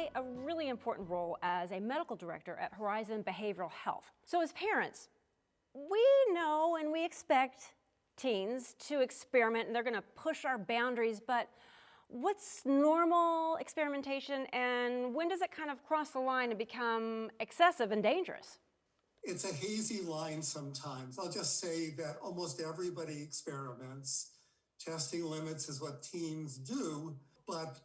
play a really important role as a medical director at Horizon Behavioral Health. So as parents, we know and we expect teens to experiment, and they're going to push our boundaries, but what's normal experimentation, and when does it kind of cross the line and become excessive and dangerous? It's a hazy line sometimes. I'll just say that almost everybody experiments. Testing limits is what teens do, but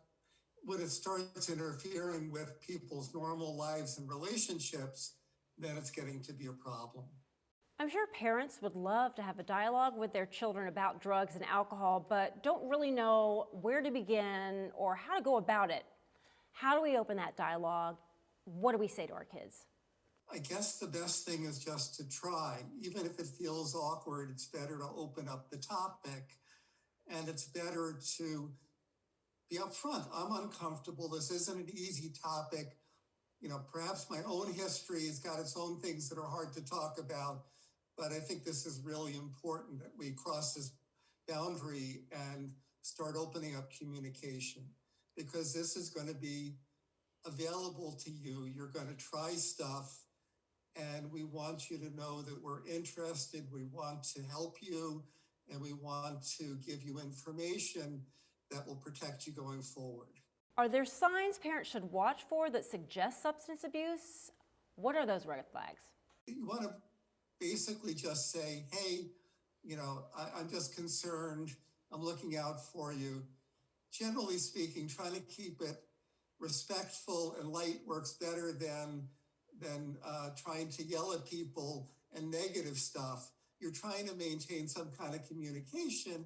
when it starts interfering with people's normal lives and relationships, then it's getting to be a problem. I'm sure parents would love to have a dialogue with their children about drugs and alcohol, but don't really know where to begin or how to go about it. How do we open that dialogue? What do we say to our kids? I guess the best thing is just to try. Even if it feels awkward, it's better to open up the topic, and it's better to be upfront. I'm uncomfortable. This isn't an easy topic. Perhaps my own history has got its own things that are hard to talk about, but I think this is really important that we cross this boundary and start opening up communication, because this is going to be available to you. You're going to try stuff, and we want you to know that we're interested, we want to help you, and we want to give you information that will protect you going forward. Are there signs parents should watch for that suggest substance abuse? What are those red flags? You want to basically just say, hey, I'm just concerned, I'm looking out for you. Generally speaking, trying to keep it respectful and light works better than trying to yell at people and negative stuff. You're trying to maintain some kind of communication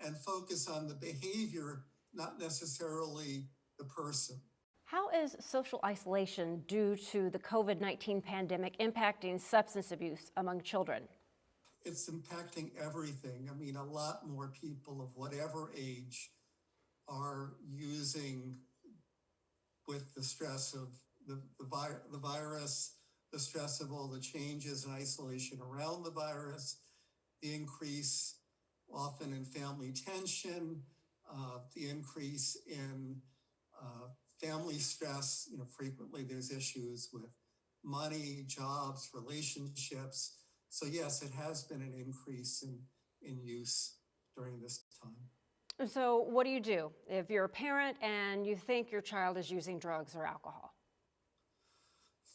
and focus on the behavior, not necessarily the person. How is social isolation due to the COVID-19 pandemic impacting substance abuse among children? It's impacting everything. I mean, a lot more people of whatever age are using, with the stress of the virus, the stress of all the changes and isolation around the virus, the increase often in family tension, the increase in family stress. Frequently there's issues with money, jobs, relationships. So yes, it has been an increase in use during this time. So what do you do if you're a parent and you think your child is using drugs or alcohol?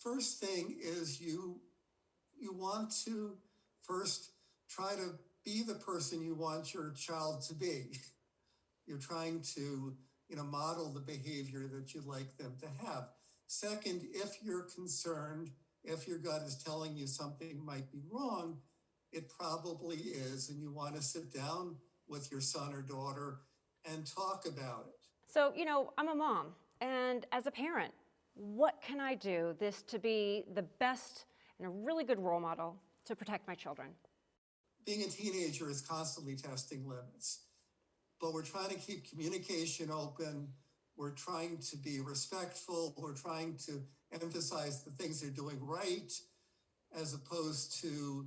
First thing is you want to first try to be the person you want your child to be. You're trying to model the behavior that you'd like them to have. Second, if you're concerned, if your gut is telling you something might be wrong, it probably is, and you want to sit down with your son or daughter and talk about it. So, I'm a mom, and as a parent, what can I do to be the best and a really good role model to protect my children? Being a teenager is constantly testing limits, but we're trying to keep communication open. We're trying to be respectful. We're trying to emphasize the things they're doing right, as opposed to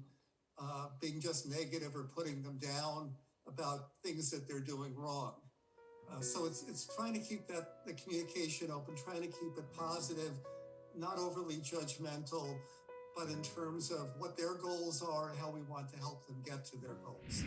being just negative or putting them down about things that they're doing wrong. So it's trying to keep the communication open, trying to keep it positive, not overly judgmental, but in terms of what their goals are and how we want to help them get to their goals.